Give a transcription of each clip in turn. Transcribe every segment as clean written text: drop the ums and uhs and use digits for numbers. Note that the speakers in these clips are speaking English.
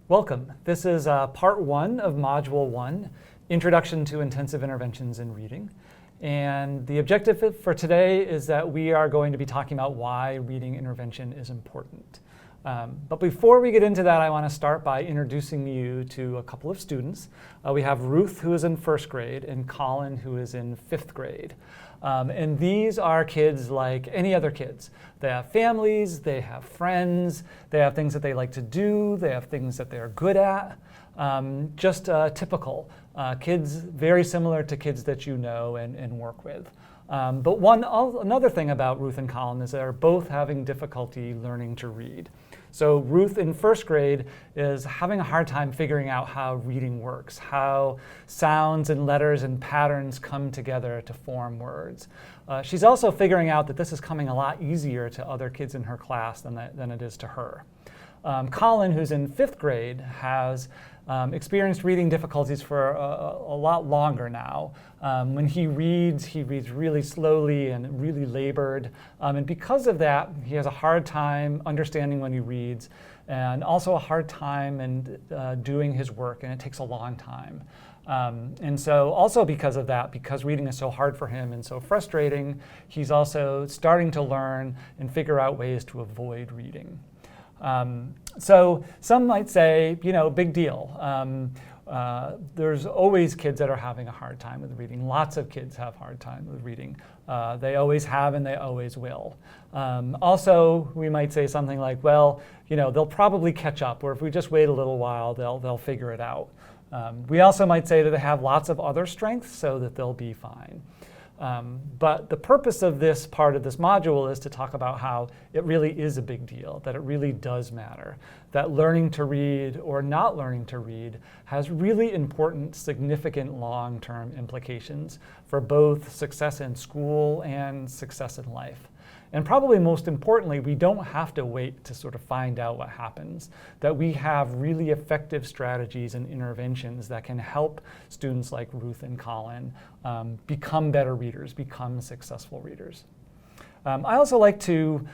Welcome. This is part one of Module 1, Introduction to Intensive Interventions in Reading. And the objective for today is that we are going to be talking about why reading intervention is important. But before we get into that, I want to start by introducing you to a couple of students. We have Ruth, who is in first grade, and Colin, who is in fifth grade. And these are kids like any other kids. They have families, they have friends, they have things that they like to do, they have things that they're good at. Just typical kids, very similar to kids that you know and work with. But another thing about Ruth and Colin is they're both having difficulty learning to read. So Ruth in first grade is having a hard time figuring out how reading works, how sounds and letters and patterns come together to form words. She's also figuring out that this is coming a lot easier to other kids in her class than it is to her. Colin, who's in fifth grade, has experienced reading difficulties for a lot longer now. When he reads really slowly and really labored. And because of that, he has a hard time understanding when he reads and also a hard time in doing his work, and it takes a long time. And so also because of that, because reading is so hard for him and so frustrating, he's also starting to learn and figure out ways to avoid reading. So some might say, big deal. There's always kids that are having a hard time with reading. Lots of kids have a hard time with reading. They always have and they always will. Also, we might say something like, well, they'll probably catch up, or if we just wait a little while, they'll figure it out. We also might say that they have lots of other strengths so that they'll be fine. But the purpose of this part of this module is to talk about how it really is a big deal, that it really does matter, that learning to read or not learning to read has really important, significant long-term implications for both success in school and success in life. And probably most importantly, we don't have to wait to sort of find out what happens, that we have really effective strategies and interventions that can help students like Ruth and Colin become better readers, become successful readers. I also like to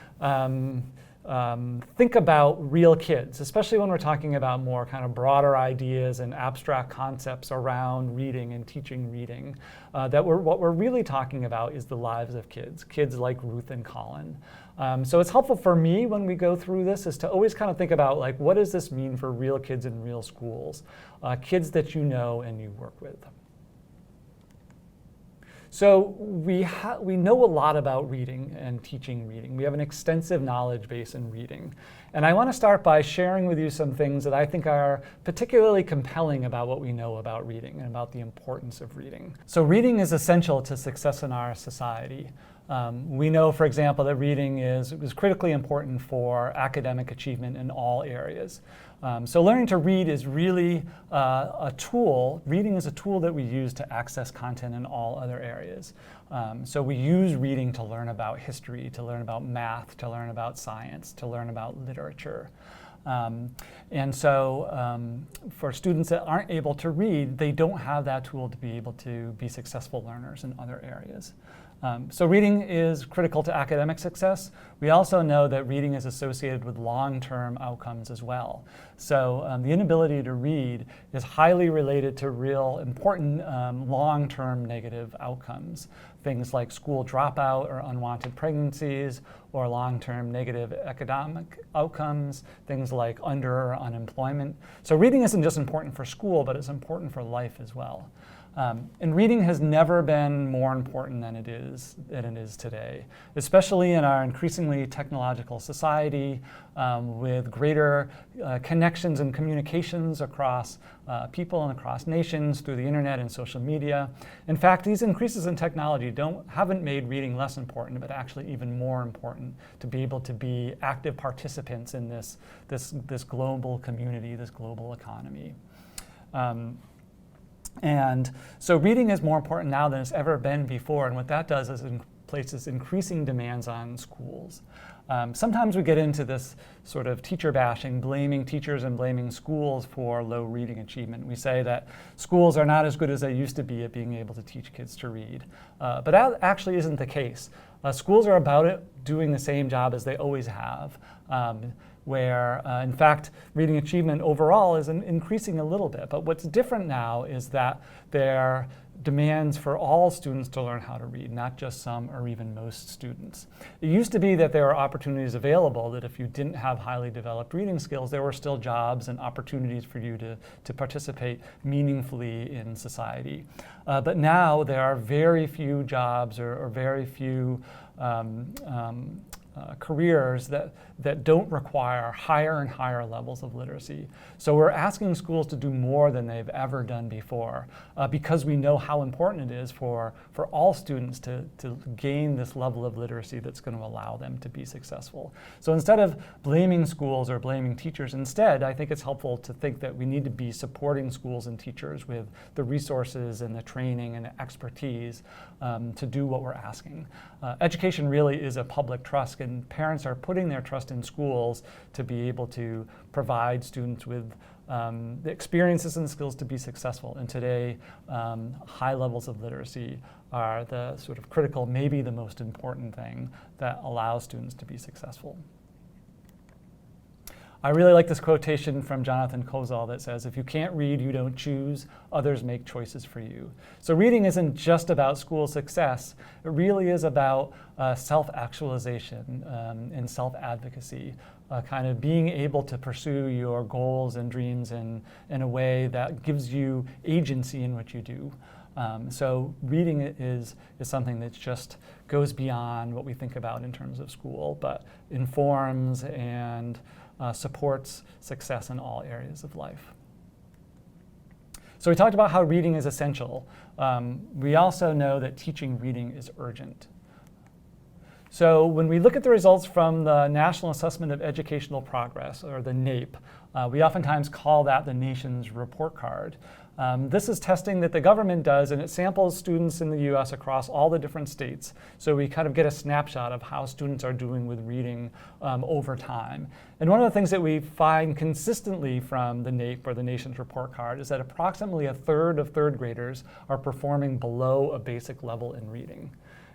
think about real kids, especially when we're talking about more kind of broader ideas and abstract concepts around reading and teaching reading. What we're really talking about is the lives of kids like Ruth and Colin. So it's helpful for me when we go through this is to always kind of think about, like, what does this mean for real kids in real schools, kids that you know and you work with. So we know a lot about reading and teaching reading. We have an extensive knowledge base in reading. And I want to start by sharing with you some things that I think are particularly compelling about what we know about reading and about the importance of reading. So reading is essential to success in our society. We know, for example, that reading is critically important for academic achievement in all areas. So learning to read is really a tool. Reading is a tool that we use to access content in all other areas. So we use reading to learn about history, to learn about math, to learn about science, to learn about literature. And so for students that aren't able to read, they don't have that tool to be able to be successful learners in other areas. So reading is critical to academic success. We also know that reading is associated with long-term outcomes as well. So the inability to read is highly related to real important long-term negative outcomes. Things like school dropout or unwanted pregnancies, or long-term negative economic outcomes, things like under or unemployment. So reading isn't just important for school, but it's important for life as well. And reading has never been more important than it is today, especially in our increasingly technological society with greater connections and communications across people and across nations through the internet and social media. In fact, these increases in technology haven't made reading less important, but actually even more important to be able to be active participants in this global community, this global economy. And so reading is more important now than it's ever been before, and what that does is it places increasing demands on schools. Sometimes we get into this sort of teacher bashing, blaming teachers and blaming schools for low reading achievement. We say that schools are not as good as they used to be at being able to teach kids to read. But that actually isn't the case. Schools are about doing the same job as they always have. where, in fact, reading achievement overall is increasing a little bit. But what's different now is that there demands for all students to learn how to read, not just some or even most students. It used to be that there were opportunities available that if you didn't have highly developed reading skills, there were still jobs and opportunities for you to participate meaningfully in society. But now there are very few jobs or very few careers that don't require higher and higher levels of literacy. So we're asking schools to do more than they've ever done before because we know how important it is for all students to gain this level of literacy that's going to allow them to be successful. So instead of blaming schools or blaming teachers, instead, I think it's helpful to think that we need to be supporting schools and teachers with the resources and the training and the expertise to do what we're asking. Education really is a public trust, and parents are putting their trust in schools to be able to provide students with the experiences and skills to be successful. And today, high levels of literacy are the sort of critical, maybe the most important thing that allows students to be successful. I really like this quotation from Jonathan Kozol that says, "If you can't read, you don't choose. Others make choices for you." So reading isn't just about school success. It really is about self-actualization and self-advocacy, kind of being able to pursue your goals and dreams in a way that gives you agency in what you do. So reading is something that just goes beyond what we think about in terms of school, but informs and supports success in all areas of life. So we talked about how reading is essential. We also know that teaching reading is urgent. So when we look at the results from the National Assessment of Educational Progress, or the NAEP, we oftentimes call that the nation's report card. This is testing that the government does, and it samples students in the US across all the different states. So we kind of get a snapshot of how students are doing with reading over time. And one of the things that we find consistently from the NAEP, or the nation's report card, is that approximately a third of third graders are performing below a basic level in reading.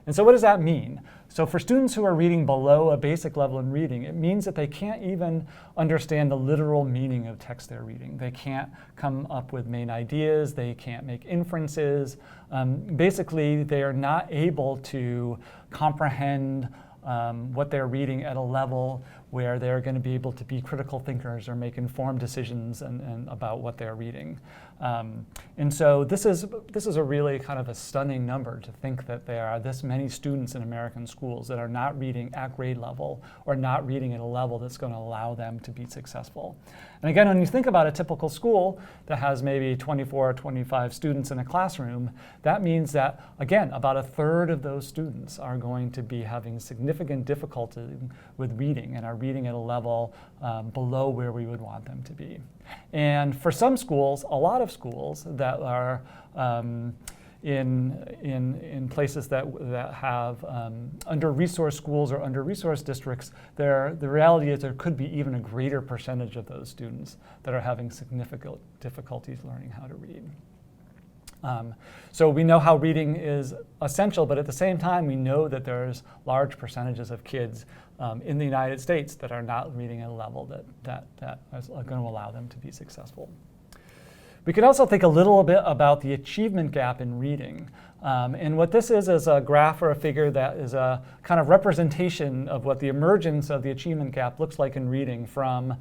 And so what does that mean? So for students who are reading below a basic level in reading, it means that they can't even understand the literal meaning of text they're reading. They can't come up with main ideas. They can't make inferences. Basically, they are not able to comprehend what they're reading at a level where they're going to be able to be critical thinkers or make informed decisions and about what they're reading. And so this is a really kind of a stunning number to think that there are this many students in American schools that are not reading at grade level or not reading at a level that's going to allow them to be successful. And again, when you think about a typical school that has maybe 24 or 25 students in a classroom, that means that, again, about a third of those students are going to be having significant difficulty with reading and are reading at a level below where we would want them to be. And for some schools, a lot of schools that are in places that have under-resourced schools or under-resourced districts, the reality is there could be even a greater percentage of those students that are having significant difficulties learning how to read. So we know how reading is essential, but at the same time, we know that there's large percentages of kids in the United States that are not reading at a level that is going to allow them to be successful. We could also think a little bit about the achievement gap in reading. And what this is a graph or a figure that is a kind of representation of what the emergence of the achievement gap looks like in reading from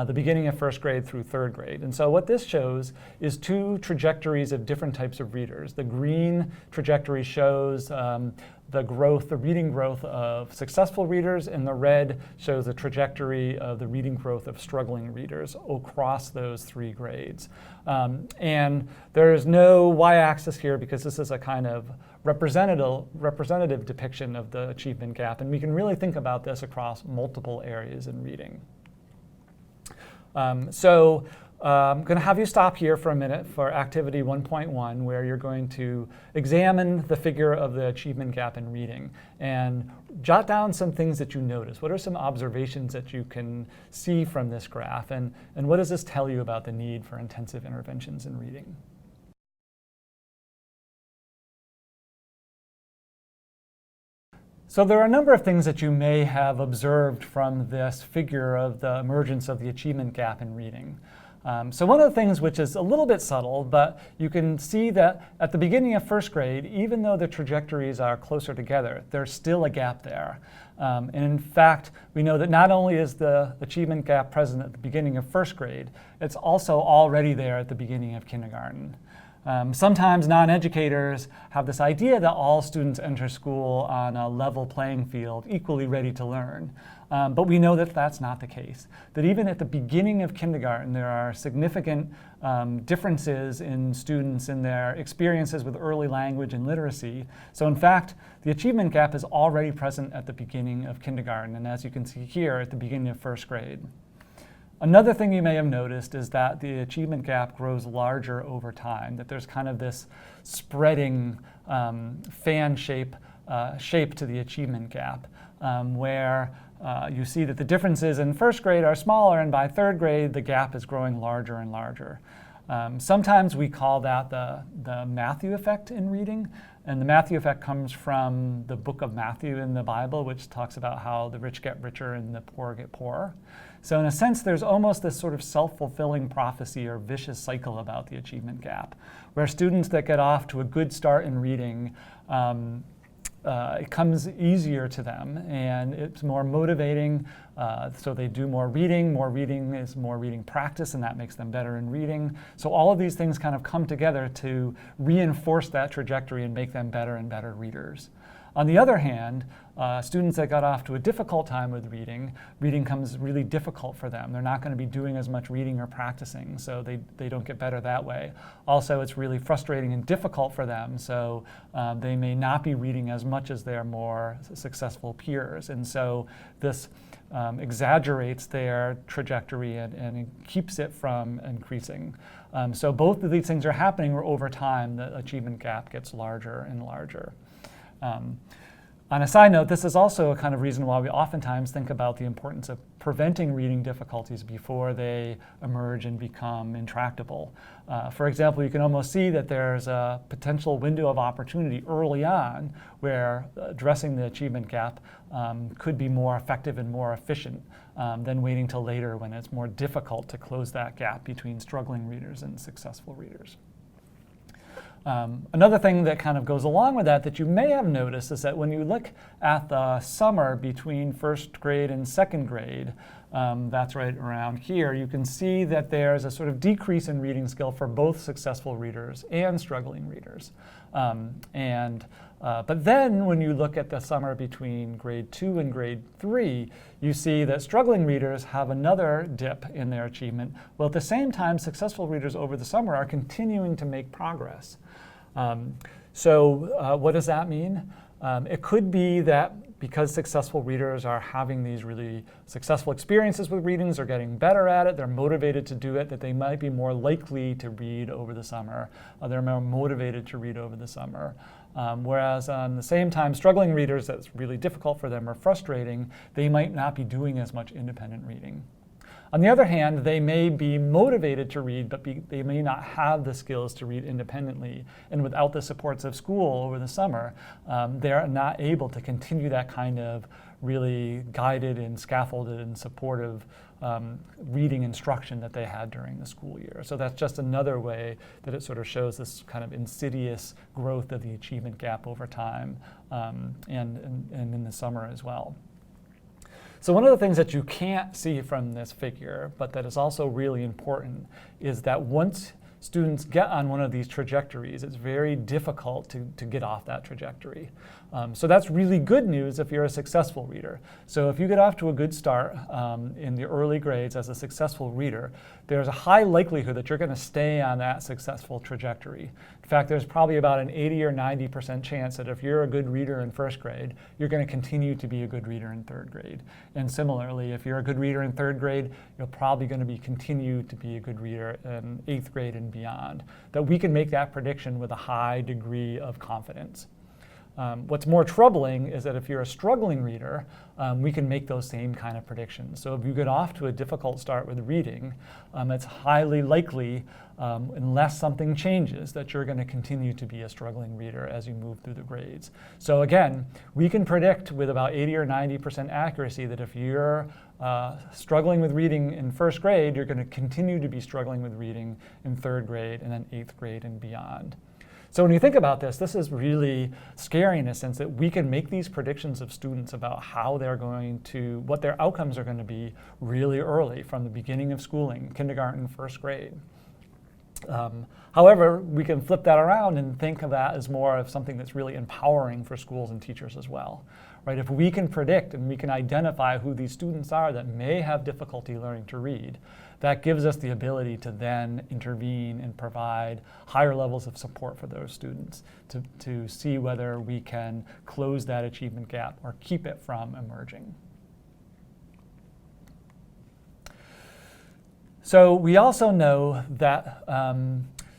the beginning of first grade through third grade. And so what this shows is two trajectories of different types of readers. The green trajectory shows the reading growth of successful readers, and the red shows the trajectory of the reading growth of struggling readers across those three grades. And there is no y-axis here because this is a kind of representative depiction of the achievement gap, and we can really think about this across multiple areas in reading. So I'm going to have you stop here for a minute for activity 1.1, where you're going to examine the figure of the achievement gap in reading and jot down some things that you notice. What are some observations that you can see from this graph, and what does this tell you about the need for intensive interventions in reading? So there are a number of things that you may have observed from this figure of the emergence of the achievement gap in reading. So one of the things which is a little bit subtle, but you can see that at the beginning of first grade, even though the trajectories are closer together, there's still a gap there. And in fact, we know that not only is the achievement gap present at the beginning of first grade, it's also already there at the beginning of kindergarten. Sometimes non-educators have this idea that all students enter school on a level playing field, equally ready to learn. But we know that that's not the case. That even at the beginning of kindergarten, there are significant differences in students in their experiences with early language and literacy. So in fact, the achievement gap is already present at the beginning of kindergarten, and as you can see here, at the beginning of first grade. Another thing you may have noticed is that the achievement gap grows larger over time, that there's kind of this spreading fan shape to the achievement gap, where you see that the differences in first grade are smaller, and by third grade, the gap is growing larger and larger. Sometimes we call that the Matthew effect in reading. And the Matthew effect comes from the book of Matthew in the Bible, which talks about how the rich get richer and the poor get poorer. So in a sense, there's almost this sort of self-fulfilling prophecy or vicious cycle about the achievement gap, where students that get off to a good start in reading, it comes easier to them and it's more motivating, so they do more reading. More reading is more reading practice, and that makes them better in reading. So all of these things kind of come together to reinforce that trajectory and make them better and better readers. On the other hand, students that got off to a difficult time with reading comes really difficult for them. They're not going to be doing as much reading or practicing, so they don't get better that way. Also, it's really frustrating and difficult for them, so they may not be reading as much as their more successful peers. And so this exaggerates their trajectory and it keeps it from increasing. So both of these things are happening where over time the achievement gap gets larger and larger. On a side note, this is also a kind of reason why we oftentimes think about the importance of preventing reading difficulties before they emerge and become intractable. For example, you can almost see that there's a potential window of opportunity early on where addressing the achievement gap could be more effective and more efficient than waiting till later when it's more difficult to close that gap between struggling readers and successful readers. Another thing that kind of goes along with that you may have noticed is that when you look at the summer between first grade and second grade, that's right around here, you can see that there's a sort of decrease in reading skill for both successful readers and struggling readers. But then when you look at the summer between grade 2 and grade 3, you see that struggling readers have another dip in their achievement, while at the same time successful readers over the summer are continuing to make progress. So what does that mean? It could be that because successful readers are having these really successful experiences with readings, they're getting better at it, they're motivated to do it, that they might be more likely to read over the summer. They're more motivated to read over the summer. Whereas on the same time, struggling readers, that's really difficult for them or frustrating, they might not be doing as much independent reading. On the other hand, they may be motivated to read, but they may not have the skills to read independently. And without the supports of school over the summer, they're not able to continue that kind of really guided and scaffolded and supportive reading instruction that they had during the school year. So that's just another way that it sort of shows this kind of insidious growth of the achievement gap over time and in the summer as well. So one of the things that you can't see from this figure, but that is also really important, is that once students get on one of these trajectories, it's very difficult to get off that trajectory. So that's really good news if you're a successful reader. So if you get off to a good start in the early grades as a successful reader, there's a high likelihood that you're going to stay on that successful trajectory. In fact, there's probably about an 80 or 90% chance that if you're a good reader in first grade, you're going to continue to be a good reader in third grade. And similarly, if you're a good reader in third grade, you're probably going to continue to be a good reader in 8th grade and beyond. That we can make that prediction with a high degree of confidence. What's more troubling is that if you're a struggling reader, we can make those same kind of predictions. So if you get off to a difficult start with reading, it's highly likely, unless something changes, that you're going to continue to be a struggling reader as you move through the grades. So again, we can predict with about 80 or 90% accuracy that if you're struggling with reading in first grade, you're going to continue to be struggling with reading in third grade and then eighth grade and beyond. So when you think about this, this is really scary in a sense that we can make these predictions of students about how they're going to, what their outcomes are going to be really early from the beginning of schooling, kindergarten, first grade. However, we can flip that around and think of that as more of something that's really empowering for schools and teachers as well. Right? If we can predict and we can identify who these students are that may have difficulty learning to read, that gives us the ability to then intervene and provide higher levels of support for those students to see whether we can close that achievement gap or keep it from emerging. So we also know that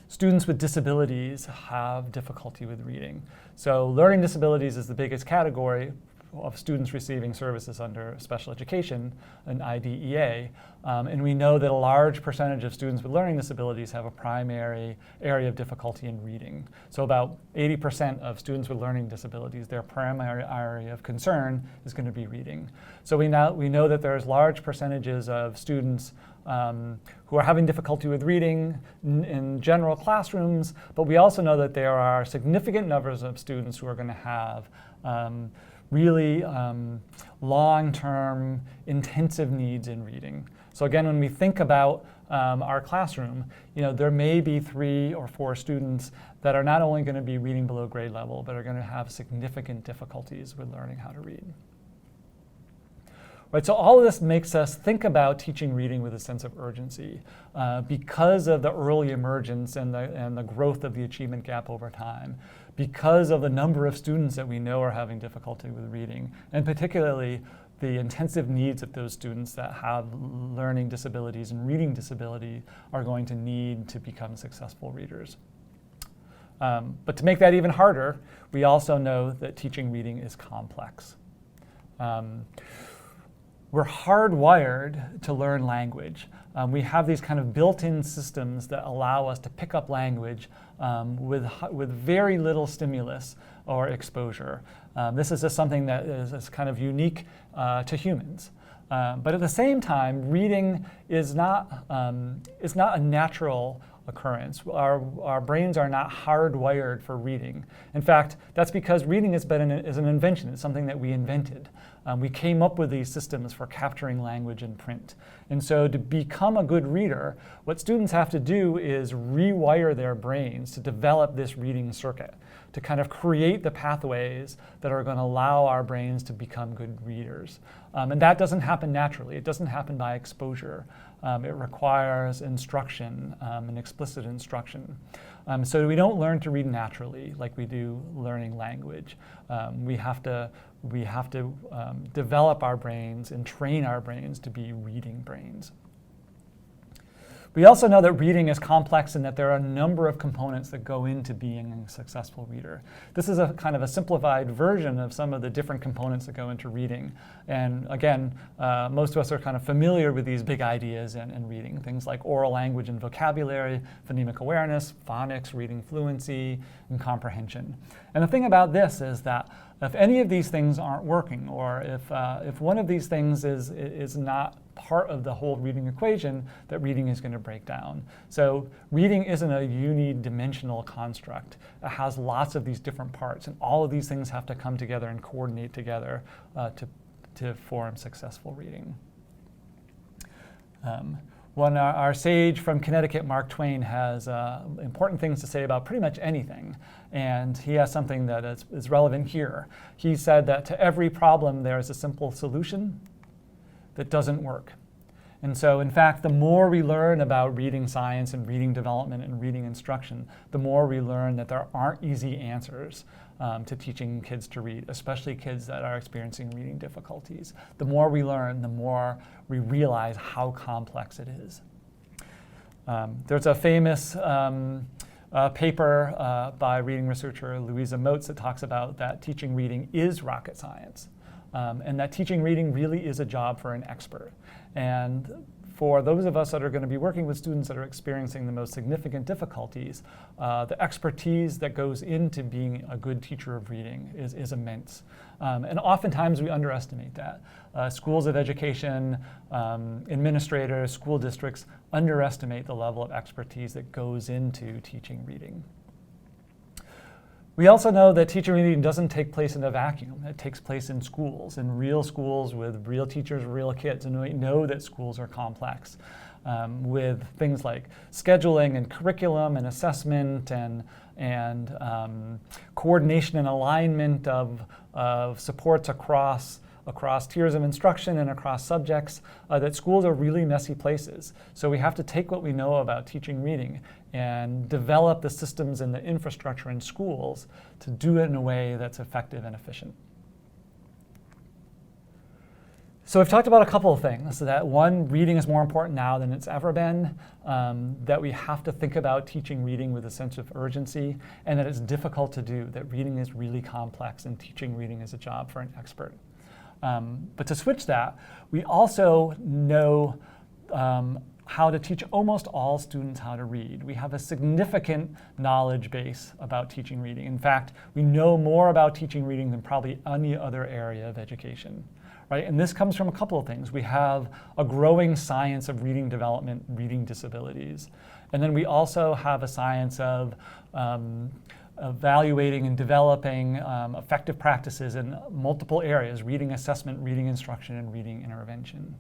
students with disabilities have difficulty with reading. So learning disabilities is the biggest category of students receiving services under special education, an IDEA. And we know that a large percentage of students with learning disabilities have a primary area of difficulty in reading. So about 80% of students with learning disabilities, their primary area of concern is going to be reading. So we know that there's large percentages of students who are having difficulty with reading in general classrooms, but we also know that there are significant numbers of students who are going to have really long-term intensive needs in reading. So again, when we think about our classroom, there may be 3 or 4 students that are not only going to be reading below grade level, but are going to have significant difficulties with learning how to read. Right, so all of this makes us think about teaching reading with a sense of urgency because of the early emergence and the growth of the achievement gap over time, because of the number of students that we know are having difficulty with reading, and particularly the intensive needs of those students that have learning disabilities and reading disability are going to need to become successful readers. But to make that even harder, we also know that teaching reading is complex. We're hardwired to learn language. We have these kind of built-in systems that allow us to pick up language with very little stimulus or exposure. This is just something that is kind of unique to humans. But at the same time, reading is not a natural occurrence. Our brains are not hardwired for reading. In fact, that's because reading is an invention. It's something that we invented. We came up with these systems for capturing language in print. And so to become a good reader, what students have to do is rewire their brains to develop this reading circuit, to kind of create the pathways that are going to allow our brains to become good readers. And that doesn't happen naturally. It doesn't happen by exposure. It requires instruction, and explicit instruction. So we don't learn to read naturally like we do learning language. We have to develop our brains and train our brains to be reading brains. We also know that reading is complex and that there are a number of components that go into being a successful reader. This is a kind of a simplified version of some of the different components that go into reading. And again, most of us are kind of familiar with these big ideas in reading, things like oral language and vocabulary, phonemic awareness, phonics, reading fluency, and comprehension. And the thing about this is that if any of these things aren't working, or if one of these things is not part of the whole reading equation, that reading is going to break down. So reading isn't a unidimensional construct. It has lots of these different parts, and all of these things have to come together and coordinate together to form successful reading. Our sage from Connecticut, Mark Twain, has important things to say about pretty much anything. And he has something that is relevant here. He said that to every problem there is a simple solution that doesn't work. And so, in fact, the more we learn about reading science and reading development and reading instruction, the more we learn that there aren't easy answers to teaching kids to read, especially kids that are experiencing reading difficulties. The more we learn, the more we realize how complex it is. There's a famous paper by reading researcher Louisa Moats that talks about that teaching reading is rocket science, and that teaching reading really is a job for an expert. And for those of us that are going to be working with students that are experiencing the most significant difficulties, the expertise that goes into being a good teacher of reading is immense. And oftentimes we underestimate that. Schools of education, administrators, school districts underestimate the level of expertise that goes into teaching reading. We also know that teaching reading doesn't take place in a vacuum. It takes place in schools with real teachers, real kids. And we know that schools are complex with things like scheduling and curriculum and assessment and coordination and alignment of supports across tiers of instruction and across subjects, that schools are really messy places. So we have to take what we know about teaching reading and develop the systems and the infrastructure in schools to do it in a way that's effective and efficient. So we've talked about a couple of things. So that one, reading is more important now than it's ever been, that we have to think about teaching reading with a sense of urgency, and that it's difficult to do, that reading is really complex and teaching reading is a job for an expert. But to switch that, we also know how to teach almost all students how to read. We have a significant knowledge base about teaching reading. In fact, we know more about teaching reading than probably any other area of education, right? And this comes from a couple of things. We have a growing science of reading development, reading disabilities. And then we also have a science of evaluating and developing effective practices in multiple areas: reading assessment, reading instruction, and reading intervention.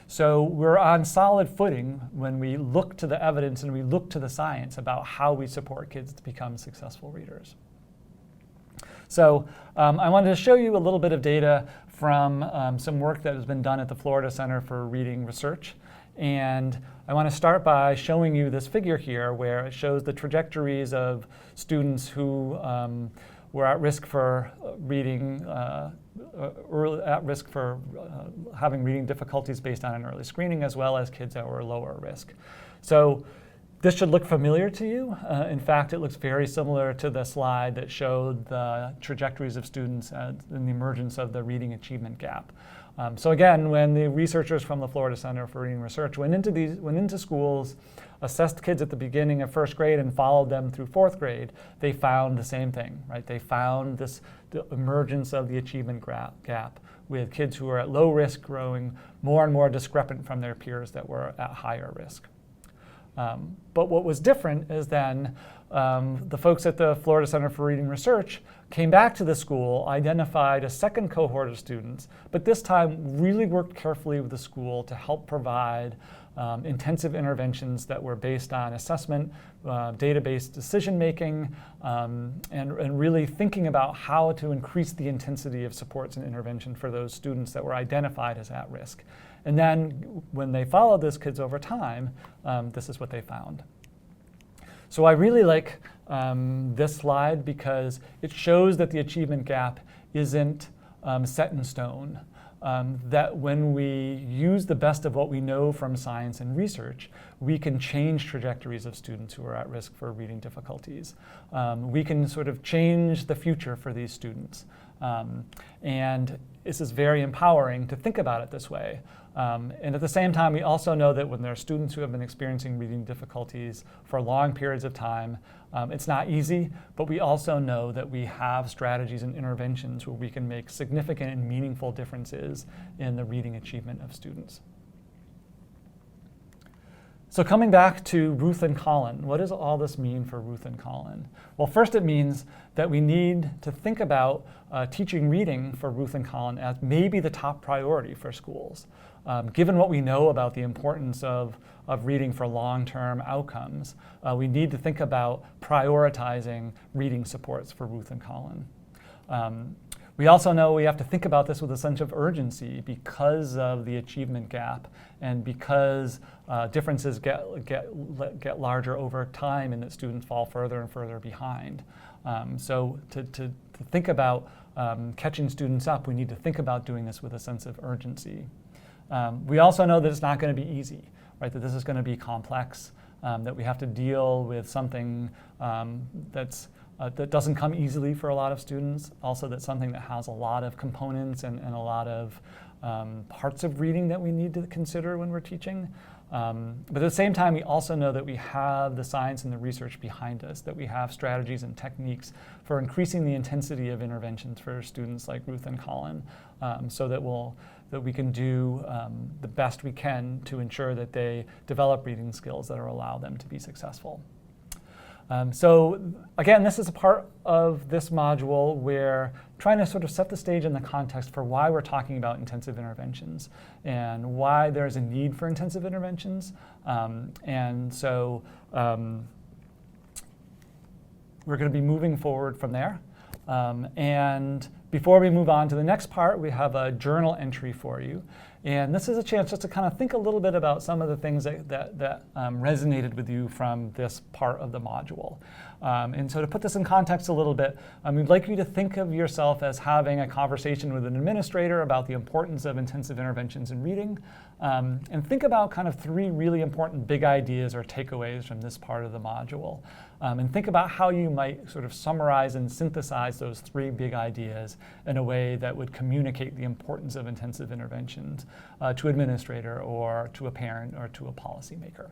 So we're on solid footing when we look to the evidence and we look to the science about how we support kids to become successful readers. So I wanted to show you a little bit of data from some work that has been done at the Florida Center for Reading Research. And I want to start by showing you this figure here where it shows the trajectories of students who were at risk for reading, having reading difficulties based on an early screening, as well as kids that were lower risk. So this should look familiar to you. In fact, it looks very similar to the slide that showed the trajectories of students in the emergence of the reading achievement gap. So again, when the researchers from the Florida Center for Reading Research went into schools, assessed kids at the beginning of first grade and followed them through fourth grade, they found the same thing, right? They found the emergence of the achievement gap with kids who are at low risk growing more and more discrepant from their peers that were at higher risk. But what was different is then the folks at the Florida Center for Reading Research came back to the school, identified a second cohort of students, but this time really worked carefully with the school to help provide intensive interventions that were based on assessment, data-based decision-making, and really thinking about how to increase the intensity of supports and intervention for those students that were identified as at risk. And then when they followed those kids over time, this is what they found. So I really like this slide because it shows that the achievement gap isn't set in stone. That when we use the best of what we know from science and research, we can change trajectories of students who are at risk for reading difficulties. We can sort of change the future for these students. And this is very empowering to think about it this way. And at the same time, we also know that when there are students who have been experiencing reading difficulties for long periods of time, it's not easy, but we also know that we have strategies and interventions where we can make significant and meaningful differences in the reading achievement of students. So coming back to Ruth and Colin, what does all this mean for Ruth and Colin? Well, first it means that we need to think about teaching reading for Ruth and Colin as maybe the top priority for schools. Given what we know about the importance of reading for long-term outcomes, we need to think about prioritizing reading supports for Ruth and Colin. We also know we have to think about this with a sense of urgency because of the achievement gap and because differences get larger over time and that students fall further and further behind. So to think about catching students up, we need to think about doing this with a sense of urgency. We also know that it's not going to be easy. right? That this is going to be complex, that we have to deal with something that doesn't come easily for a lot of students. Also, that's something that has a lot of components and a lot of parts of reading that we need to consider when we're teaching. But at the same time, we also know that we have the science and the research behind us, that we have strategies and techniques for increasing the intensity of interventions for students like Ruth and Colin, so that we can do the best we can to ensure that they develop reading skills that will allow them to be successful. So again, this is a part of this module where trying to sort of set the stage and the context for why we're talking about intensive interventions and why there's a need for intensive interventions. And so we're going to be moving forward from there. And before we move on to the next part, we have a journal entry for you. And this is a chance just to kind of think a little bit about some of the things that resonated with you from this part of the module. And so to put this in context a little bit, we'd like you to think of yourself as having a conversation with an administrator about the importance of intensive interventions in reading. And think about kind of 3 really important big ideas or takeaways from this part of the module. And think about how you might sort of summarize and synthesize those 3 big ideas in a way that would communicate the importance of intensive interventions to administrator or to a parent or to a policymaker.